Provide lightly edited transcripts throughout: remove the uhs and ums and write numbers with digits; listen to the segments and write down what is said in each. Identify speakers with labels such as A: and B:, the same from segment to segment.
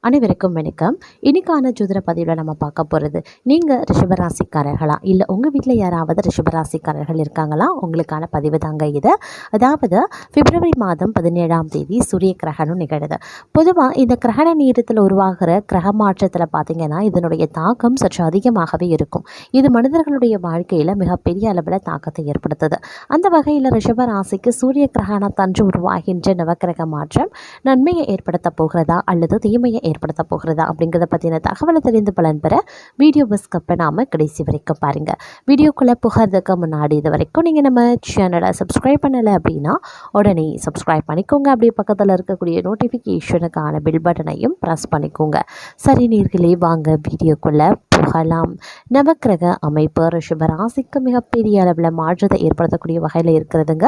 A: அனைவருக்கும் வணக்கம். இன்னைக்கான ஜோதிட பதிவில் நம்ம பார்க்க போகிறது, நீங்கள் ரிஷபராசிக்காரர்களா இல்லை உங்கள் வீட்டில் யாராவது ரிஷபராசிக்காரர்கள் இருக்காங்களா? உங்களுக்கான பதிவு தாங்க இது. அதாவது பிப்ரவரி மாதம் 17ஆம் தேதி சூரிய கிரகணம் நிகழுது. பொதுவாக இந்த கிரகண நேரத்தில் உருவாகிற கிரக மாற்றத்தில் பார்த்திங்கன்னா இதனுடைய தாக்கம் சற்று அதிகமாகவே இருக்கும். இது மனிதர்களுடைய வாழ்க்கையில் மிகப்பெரிய அளவில் தாக்கத்தை ஏற்படுத்துது. அந்த வகையில் ரிஷபராசிக்கு சூரிய கிரகணத்தன்று உருவாகின்ற நவக்கிரக மாற்றம் நன்மையை ஏற்படுத்த போகிறதா அல்லது தீமையை ஏற்படுத்த போகிறதா அப்படிங்கிறத பற்றின தகவலை தெரிந்து பலன் பெற வீடியோ பஸ்கப்பை நாம் கடைசி வரைக்கும் பாருங்கள். வீடியோக்குள்ளே புகிறதுக்கு முன்னாடி இது வரைக்கும் நீங்கள் நம்ம சேனலை சப்ஸ்கிரைப் பண்ணலை அப்படின்னா உடனே சப்ஸ்கிரைப் பண்ணிக்கோங்க. அப்படியே பக்கத்தில் இருக்கக்கூடிய நோட்டிஃபிகேஷனுக்கான பில் பட்டனையும் ப்ரெஸ் பண்ணிக்கோங்க. சரி நேர்களே, வாங்க வீடியோக்குள்ளே புகலாம். நவக்கிரக அமைப்பு ரிஷபராசிக்கு மிகப்பெரிய அளவில் மாற்றத்தை ஏற்படுத்தக்கூடிய வகையில் இருக்கிறதுங்க.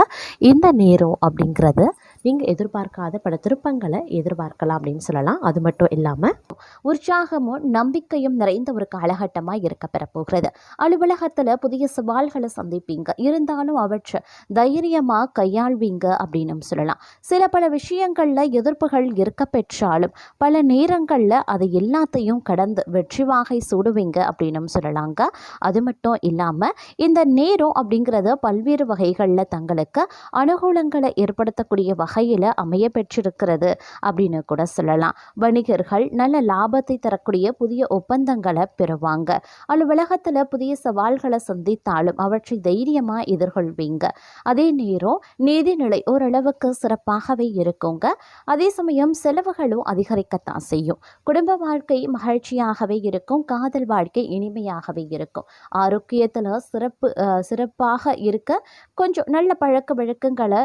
A: இந்த நேரம் அப்படிங்கிறது நீங்கள் எதிர்பார்க்காத பல திருப்பங்களை எதிர்பார்க்கலாம் அப்படின்னு சொல்லலாம். அது மட்டும் இல்லாமல் உற்சாகமும் நம்பிக்கையும் நிறைந்த ஒரு காலகட்டமாக இருக்க பெறப்போகிறது. அலுவலகத்தில் புதிய சவால்களை சந்திப்பீங்க, இருந்தாலும் அவற்றை தைரியமாக கையாள்வீங்க அப்படின்னு சொல்லலாம். பல விஷயங்களில் எதிர்ப்புகள் இருக்க பெற்றாலும் பல நேரங்களில் அதை எல்லாத்தையும் கடந்து வெற்றி வாகை சூடுவீங்க அப்படின்னு சொல்லலாங்க. அது மட்டும் இல்லாமல் இந்த நேரம் அப்படிங்கிறது பல்வேறு வகைகளில் தங்களுக்கு அனுகூலங்களை ஏற்படுத்தக்கூடிய வகையில் அமைய பெற்றிருக்கிறது அப்படின்னு கூட சொல்லலாம். வணிகர்கள் நல்ல லாபத்தை தரக்கூடிய புதிய ஒப்பந்தங்களை பெறுவாங்க. அலுவலகத்தில் புதிய சவால்களை சந்தித்தாலும் அவற்றை தைரியமாக எதிர்கொள்வீங்க. அதே நேரம் நிதிநிலை ஓரளவுக்கு சிறப்பாகவே இருக்குங்க. அதே சமயம் செலவுகளும் அதிகரிக்கத்தான் செய்யும். குடும்ப வாழ்க்கை மகிழ்ச்சியாகவே இருக்கும். காதல் வாழ்க்கை இனிமையாகவே இருக்கும். ஆரோக்கியத்தில் சிறப்பாக இருக்க கொஞ்சம் நல்ல பழக்க வழக்கங்களை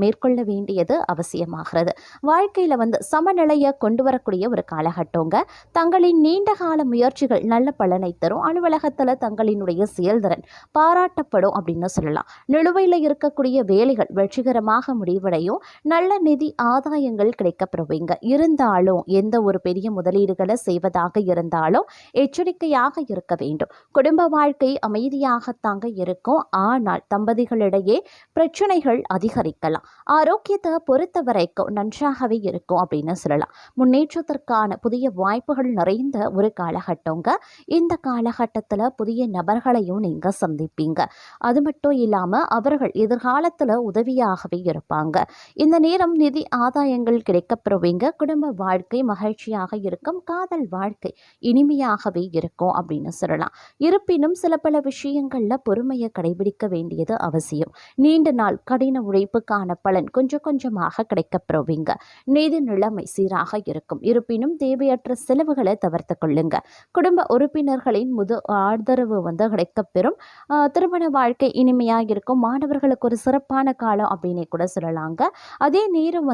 A: மேற்கொள்ள வேண்டியது அவசியமாகிறது. வாழ்க்கையில் சமநிலையை கொண்டு வரக்கூடிய ஒரு காலகட்டங்க. தங்களின் நீண்டகால முயற்சிகள் நல்ல பலனை தரும். அலுவலகத்தில் தங்களினுடைய செயல்திறன் பாராட்டப்படும் அப்படின்னு சொல்லலாம். நிலுவையில் இருக்கக்கூடிய வேலைகள் வெற்றிகரமாக முடிவடையும். நல்ல நிதி ஆதாயங்கள் கிடைக்கப்பெறுவீங்க. இருந்தாலும் எந்த ஒரு பெரிய முதலீடுகளை செய்வதாக இருந்தாலும் எச்சரிக்கையாக இருக்க வேண்டும். குடும்ப வாழ்க்கை அமைதியாகத்தாங்க இருக்கும். ஆனால் தம்பதிகளிடையே பிரச்சனைகள் அதிகரிக்கலாம். ஆரோக்கியத்தை பொறுத்த வரைக்கும் நன்றாகவே இருக்கும் அப்படின்னு சொல்லலாம். முன்னேற்றத்திற்கான புதிய வாய்ப்புகள் நிறைந்த ஒரு காலகட்டங்க. இந்த காலகட்டத்தில் புதிய நபர்களையும் நீங்கள் சந்திப்பீங்க. அது மட்டும் இல்லாமல் அவர்கள் எதிர்காலத்தில் உதவியாகவே இருப்பாங்க. இந்த நேரம் நிதி ஆதாயங்கள் கிடைக்கப்பெறுவீங்க. குடும்ப வாழ்க்கை மகிழ்ச்சியாக இருக்கும். காதல் வாழ்க்கை இனிமையாகவே இருக்கும் அப்படின்னு சொல்லலாம். இருப்பினும் பல விஷயங்களில் பொறுமையை கடைபிடிக்க வேண்டியது அவசியம். நீண்ட நாள் கடின உழைப்புக்கான பலன் கொஞ்சமாக கிடைக்கப்பெறுவீங்க. நிதி நிலைமை சீராக இருக்கும். இருப்பினும் தேவையற்ற செலவுகளை தவிர்த்து கொள்ளுங்க. குடும்ப உறுப்பினர்களின் ஆதரவு கிடைக்கப்பெறும். திருமண வாழ்க்கை இனிமையாக இருக்கும். மாணவர்களுக்கு ஒரு சிறப்பான காலம் அப்படின்னு கூட சொல்லலாங்க. அதே நேரம்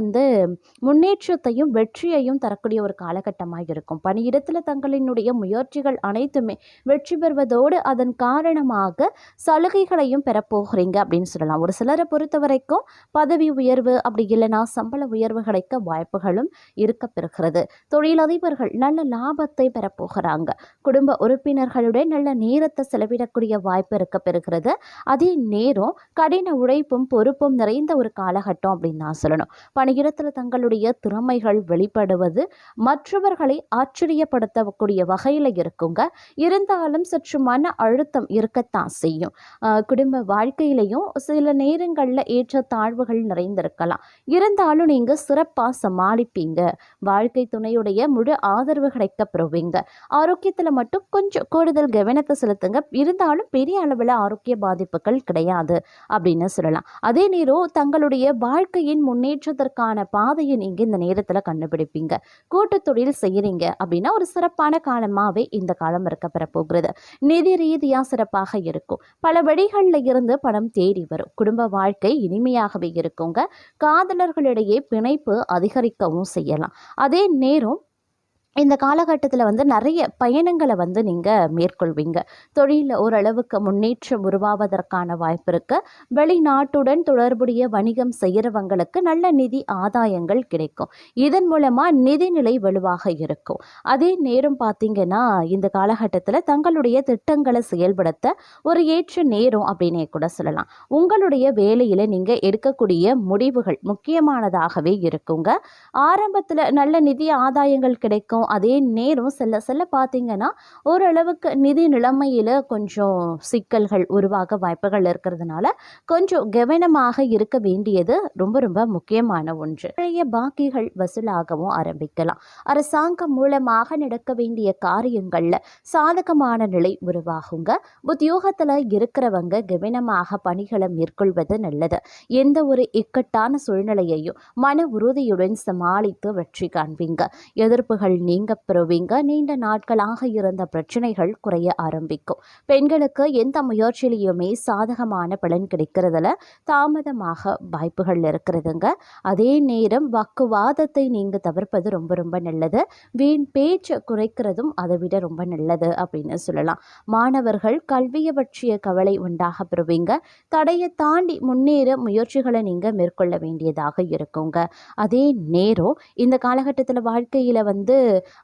A: முன்னேற்றத்தையும் வெற்றியையும் தரக்கூடிய ஒரு காலகட்டமாக இருக்கும். பணியிடத்தில் தங்களினுடைய முயற்சிகள் அனைத்துமே வெற்றி பெறுவதோடு அதன் காரணமாக சலுகைகளையும் பெறப்போகிறீங்க அப்படின்னு சொல்லலாம். ஒரு சிலரை பொறுத்த வரைக்கும் பதவி உயர்வு அப்படி இல்லைனா சம்பள உயர்வு கிடைக்க வாய்ப்புகளும் இருக்க பெறுகிறது. தொழிலதிபர்கள் நல்ல லாபத்தை பெறப்போகிறாங்க. குடும்ப உறுப்பினர்களுடன் நல்ல நேரத்தை செலவிடக்கூடிய வாய்ப்பு இருக்க பெறுகிறது. அதே நேரம் கடின உழைப்பும் பொறுப்பும் நிறைந்த ஒரு காலகட்டம் அப்படின்னு நான் சொல்லணும். பணியிடத்தில் தங்களுடைய திறமைகள் வெளிப்படுவது மற்றவர்களை ஆச்சரியப்படுத்தக்கூடிய வகையில் இருக்குங்க. இருந்தாலும் சற்று மன அழுத்தம் இருக்கத்தான் செய்யும். குடும்ப வாழ்க்கையிலையும் சில நேரங்களில் ஏற்ற தாழ்வுகள் நிறைந்திருக்கலாம். இருந்தாலும் நீங்கள் சிறப்பாக சமாளிப்பீங்க. வாழ்க்கை துணையுடைய முழு ஆதரவு கிடைக்கப்பெறுவீங்க. ஆரோக்கியத்தில் மட்டும் கொஞ்சம் கூடுதல் கவனத்தை செலுத்துங்க. இருந்தாலும் பெரிய அளவில் ஆரோக்கிய பாதிப்புகள் கிடையாது அப்படின்னு சொல்லலாம். அதே நேரம் தங்களுடைய வாழ்க்கையின் முன்னேற்றத்திற்கான பாதையை நீங்கள் இந்த நேரத்தில் கண்டுபிடிப்பீங்க. கூட்டு தொழில் செய்கிறீங்க அப்படின்னா ஒரு சிறப்பான காலமாகவே இந்த காலம் இருக்க பெறப்போகிறது. நிதி ரீதியாக சிறப்பாக இருக்கும். பல வழிகளில் இருந்து பணம் தேடி வரும். குடும்ப வாழ்க்கை இனிமையாகவே இருக்குங்க. காதலர்களிடையே பிணைப்பு அதிகரிக்கவும் செய்யலாம். அதே நேரம் இந்த காலகட்டத்தில் நிறைய பயணங்களை நீங்கள் மேற்கொள்வீங்க. தொழிலில் ஓரளவுக்கு முன்னேற்றம் உருவாவதற்கான வாய்ப்பு இருக்குது. வெளிநாட்டுடன் தொடர்புடைய வணிகம் செய்கிறவங்களுக்கு நல்ல நிதி ஆதாயங்கள் கிடைக்கும். இதன் மூலமாக நிதிநிலை வலுவாக இருக்கும். அதே நேரம் பார்த்திங்கன்னா இந்த காலகட்டத்தில் தங்களுடைய திட்டங்களை செயல்படுத்த ஒரு ஏற்ற நேரம் அப்படின்னே கூட சொல்லலாம். உங்களுடைய வேலையில் நீங்கள் எடுக்கக்கூடிய முடிவுகள் முக்கியமானதாகவே இருக்குங்க. ஆரம்பத்தில் நல்ல நிதி ஆதாயங்கள் கிடைக்கும்.
B: இருக்கும். அதே நேரம் செல்ல செல்ல பார்த்தீங்கன்னா ஓரளவுக்கு நிதி நிலைமையில் கொஞ்சம் சிக்கல்கள் உருவாக வாய்ப்புகள் இருக்கிறதுனால கொஞ்சம் கவனமாக இருக்க வேண்டியது ரொம்ப ரொம்ப முக்கியமான ஒன்று. பழைய பாக்கிகள் வசூலாகவும் ஆரம்பிக்கலாம். அரசாங்கம் மூலமாக நடக்க வேண்டிய காரியங்கள்ல சாதகமான நிலை உருவாகுங்க. உத்தியோகத்தில் இருக்கிறவங்க கவனமாக பணிகளை மேற்கொள்வது நல்லது. எந்த ஒரு இக்கட்டான சூழ்நிலையையும் மன உறுதியுடன் சமாளித்து வெற்றி காண்பீங்க. எதிர்ப்புகள் நீங்க பெறுவீங்க. நீண்ட நாட்களாக இருந்த பிரச்சனைகள் குறைய ஆரம்பிக்கும். பெண்களுக்கு எந்த முயற்சியிலையுமே சாதகமான பலன் கிடைக்கிறதுல தாமதமாக வாய்ப்புகள் இருக்கிறதுங்க. அதே நேரம் வாக்குவாதத்தை நீங்க தவிர்ப்பது ரொம்ப ரொம்ப நல்லது. வீண் பேச்சு குறைக்கிறதும் அதை விட ரொம்ப நல்லது அப்படின்னு சொல்லலாம். மாணவர்கள் கல்வியை பற்றிய கவலை உண்டாக பெறுவீங்க. தடையை தாண்டி முன்னேற முயற்சிகளை நீங்க மேற்கொள்ள வேண்டியதாக இருக்குங்க. அதே நேரம் இந்த காலகட்டத்தில் வாழ்க்கையில்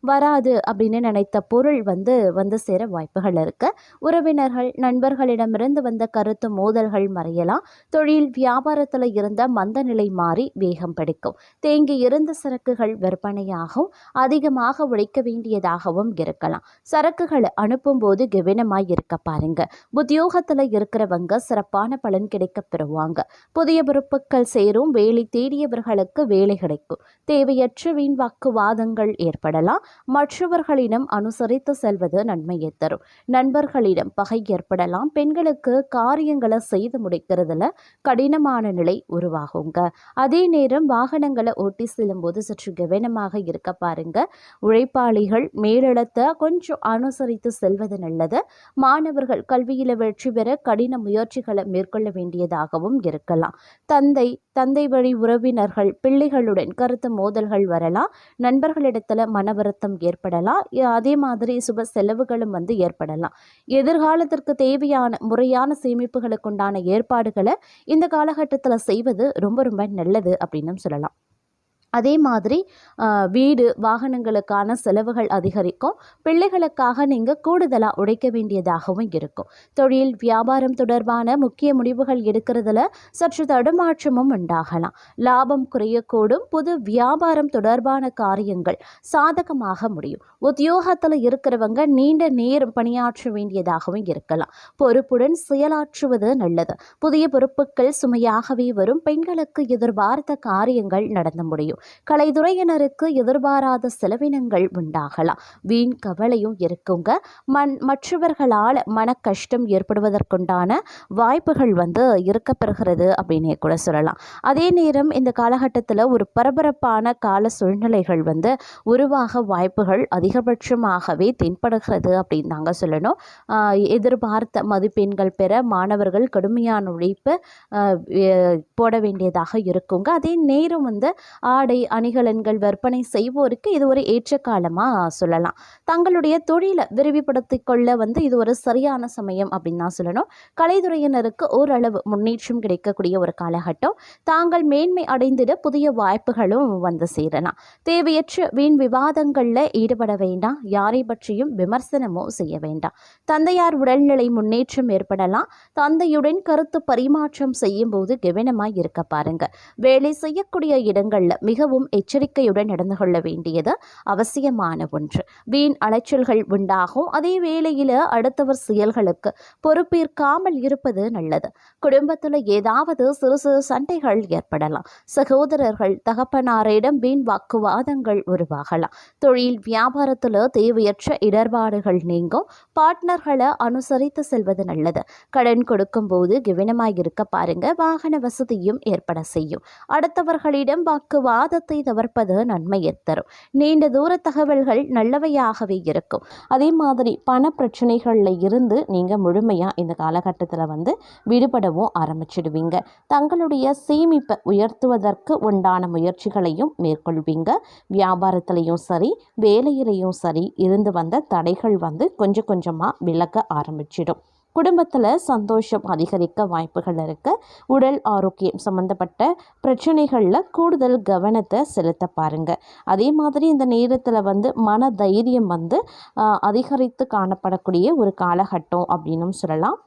B: வராது அப்படின்னு நினைத்த பொருள் வந்து சேர வாய்ப்புகள் இருக்கு. உறவினர்கள் நண்பர்களிடமிருந்து வந்த கருத்து மோதல்கள் மறையலாம். தொழில் வியாபாரத்தில் இருந்த மந்த நிலை மாறி வேகம் பிடிக்கும். தேங்கி இருந்த சரக்குகள் விற்பனையாகவும் அதிகமாக உழைக்க வேண்டியதாகவும் இருக்கலாம். சரக்குகளை அனுப்பும் போது கவனமாய் இருக்க பாருங்க. உத்தியோகத்தில் இருக்கிறவங்க சிறப்பான பலன் கிடைக்க பெறுவாங்க. புதிய பொறுப்புகள் சேரும். வேலை தேடியவர்களுக்கு வேலை கிடைக்கும். தேவையற்ற வீண் வாக்குவாதங்கள் ஏற்படலாம். மற்றவர்களிடம் அனுசரித்து செல்வது நன்மையை தரும். நண்பர்களிடம் பகை ஏற்படலாம். பெண்களுக்கு காரியங்களை செய்து முடிக்கிறதுல கடினமான நிலை உருவாகுங்க. அதே நேரம் வாகனங்களை ஓட்டி செல்லும் போது சற்று கவனமாக இருக்க பாருங்க. உழைப்பாளிகள் மேலிடத்தை கொஞ்சம் அனுசரித்து செல்வது நல்லது. மாணவர்கள் கல்வியில வெற்றி பெற கடின முயற்சிகளை மேற்கொள்ள வேண்டியதாகவும் இருக்கலாம். தந்தை வழி உறவினர்கள் பிள்ளைகளுடன் கருத்து மோதல்கள் வரலாம். நண்பர்களிடத்துல மன வருத்தம் ஏற்படலாம். அதே மாதிரி சுப செலவுகளும் ஏற்படலாம். எதிர்காலத்திற்கு தேவையான முறையான சேமிப்புகளுக்கு உண்டான ஏற்பாடுகளை இந்த காலகட்டத்தில் செய்வது ரொம்ப ரொம்ப நல்லது அப்படின்னு சொல்லலாம். அதே மாதிரி வீடு வாகனங்களுக்கான செலவுகள் அதிகரிக்கும். பிள்ளைகளுக்காக நீங்கள் கூடுதலாக உழைக்க வேண்டியதாகவும் இருக்கும். தொழில் வியாபாரம் தொடர்பான முக்கிய முடிவுகள் எடுக்கிறதுல சற்று தடுமாற்றமும் உண்டாகலாம். லாபம் குறையக்கூடும். புது வியாபாரம் தொடர்பான காரியங்கள் சாதகமாக முடியும். உத்தியோகத்தில் இருக்கிறவங்க நீண்ட நேரம் பணியாற்ற வேண்டியதாகவும் இருக்கலாம். பொறுப்புடன் செயலாற்றுவது நல்லது. புதிய பொறுப்புகள் சுமையாகவே வரும். பெண்களுக்கு எதிர்பார்த்த காரியங்கள் நடந்து முடியும். கலைத்துறையினருக்கு எதிர்பாராத செலவினங்கள் உண்டாகலாம். வீண் கவலையும் இருக்குங்க. மற்றவர்களால் மன கஷ்டம் ஏற்படுவதற்குண்டான வாய்ப்புகள் இருக்கப்பெறுகிறது அப்படின்னே கூட சொல்லலாம். அதே நேரம் இந்த காலகட்டத்தில் ஒரு பரபரப்பான கால சூழ்நிலைகள் உருவாக வாய்ப்புகள் அதிகபட்சமாகவே தென்படுகிறது அப்படின்னு தாங்க சொல்லணும். எதிர்பார்த்த மதிப்பெண்கள் பெற மாணவர்கள் கடுமையான உழைப்பு போட வேண்டியதாக இருக்குங்க. அதே நேரம் ஆடை அணிகலன்கள் விற்பனை செய்வோருக்கு இது ஒரு ஏற்ற காலமாக சொல்லலாம். தங்களுடைய தொழிலை விரிவுபடுத்திக் கொள்ள இது ஒரு சரியான சமயம் அப்படின்னு தான் சொல்லணும். கலைத்துறையினருக்கு ஓரளவு முன்னேற்றம் கிடைக்கக்கூடிய ஒரு காலகட்டம். தாங்கள் மேன்மை அடைந்திட புதிய வாய்ப்புகளும் சேரலாம். தேவையற்ற வீண் விவாதங்களில் ஈடுபட வேண்டாம். யாரை பற்றியும் விமர்சனமும் செய்ய வேண்டாம். தந்தையார் உடல்நிலை முன்னேற்றம் ஏற்படலாம். தந்தையுடன் கருத்து பரிமாற்றம் செய்யும் போது கவனமாய் இருக்க பாருங்க. வேலை செய்யக்கூடிய இடங்கள்ல மிகவும் எச்சரிக்கையுடன் நடந்து கொள்ள வேண்டியது அவசியமான ஒன்று. வீண் அலைச்சல்கள் உண்டாகும். அதே வேளையில் அடுத்தவர் செயல்களுக்கு பொறுப்பேற்காமல் இருப்பது நல்லது. குடும்பத்தில் ஏதாவது சிறு சிறு சண்டைகள் ஏற்படலாம். சகோதரர்கள் தகப்பனாரிடம் வீண் வாக்குவாதங்கள் உருவாகலாம். தொழில் வியாபாரத்தில் தேவையற்ற இடர்பாடுகள் நீங்கும். பார்ட்னர்களை அனுசரித்து செல்வது நல்லது. கடன் கொடுக்கும் போது கவனமாக இருக்க பாருங்க. வாகன வசதியும் ஏற்பட செய்யும். அடுத்தவர்களிடம் வாக்குவாதத்தை தவிர்ப்பது நன்மையை தரும். நீண்ட தூர தகவல்கள் நல்லவையாகவே இருக்கும். அதே மாதிரி பண பிரச்சனைகளில் இருந்து நீங்கள் முழுமையாக இந்த காலகட்டத்தில் விடுபடவும் ஆரம்பிச்சிடுவீங்க. தங்களுடைய சேமிப்பை உயர்த்துவதற்கு உண்டான முயற்சிகளையும் மேற்கொள்வீங்க. வியாபாரத்திலையும் சரி வேலையிலையும் சரி இருந்து வந்த தடைகள் கொஞ்சம் கொஞ்சமாக விலக ஆரம்பிச்சிடும். குடும்பத்தில் சந்தோஷம் அதிகரிக்க வாய்ப்புகள் இருக்கு. உடல் ஆரோக்கியம் சம்பந்தப்பட்ட பிரச்சனைகளில் கூடுதல் கவனத்தை செலுத்த பாருங்க. அதே மாதிரி இந்த நேரத்தில் மன தைரியம் அதிகரித்து காணப்படக்கூடிய ஒரு காலகட்டம் அப்படின்னும் சொல்லலாம்.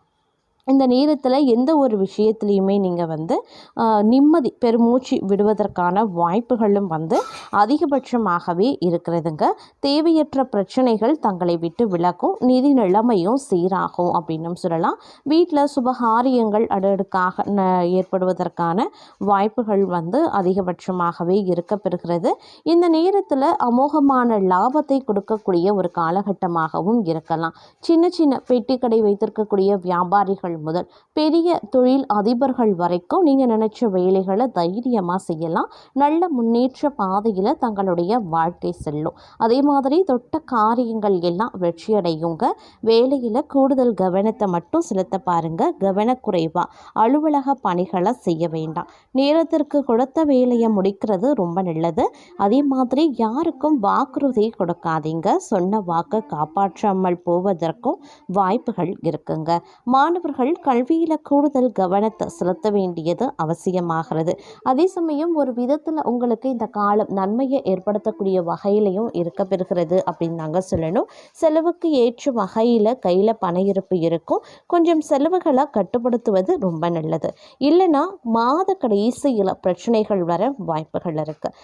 B: இந்த நேரத்தில் எந்த ஒரு விஷயத்துலையுமே நீங்கள் வந்து நிம்மதி பெருமூச்சு விடுவதற்கான வாய்ப்புகளும் வந்து அதிகபட்சமாகவே இருக்கிறதுங்க. தேவையற்ற பிரச்சனைகள் தங்களை விட்டு விலகும், நிதி நிலைமையும் சீராகும் அப்படின்னும் சொல்லலாம். வீட்டில் சுபகாரியங்கள் அடுக்காக ஏற்படுவதற்கான வாய்ப்புகள் வந்து அதிகபட்சமாகவே இருக்கப்பெறுகிறது. இந்த நேரத்தில் அமோகமான லாபத்தை கொடுக்கக்கூடிய ஒரு காலகட்டமாகவும் இருக்கலாம். சின்ன சின்ன பெட்டிக்கடை வைத்திருக்கக்கூடிய வியாபாரிகள் முதல் பெரிய தொழில் அதிபர்கள் வரைக்கும் நீங்கள் நினைச்ச வேலைகளை தைரியமாக செய்யலாம். நல்ல முன்னேற்ற பாதையில் தங்களுடைய வாழ்க்கை செல்லும். அதே மாதிரி தொட்ட காரியங்கள் எல்லாம் வெற்றியடையுங்க. வேலையில் கூடுதல் கவனத்தை மட்டும் செலுத்த பாருங்க. கவனக்குறைவா அலுவலக பணிகளை செய்ய வேண்டாம். நேரத்திற்கு கொடுத்த வேலையை முடிக்கிறது ரொம்ப நல்லது. அதே மாதிரி யாருக்கும் வாக்குறுதி கொடுக்காதீங்க. சொன்ன வாக்கை காப்பாற்றாமல் போவதற்கும் வாய்ப்புகள் இருக்குங்க. மாணவர்கள் கல்வியில் கூடுதல் கவனத்தை செலுத்த வேண்டியது அவசியமாகிறது. அதே சமயம் ஒரு விதத்தில் உங்களுக்கு இந்த காலம் நன்மையை ஏற்படுத்தக்கூடிய வகையிலையும் இருக்க பெறுகிறது அப்படின்னு நாங்கள் சொல்லணும். செலவுக்கு ஏற்ற வகையில் கையில் பண இருப்பு இருக்கும். கொஞ்சம் செலவுகளை கட்டுப்படுத்துவது ரொம்ப நல்லது. இல்லைன்னா மாத கடைசியில் பிரச்சனைகள் வர வாய்ப்புகள் இருக்குது.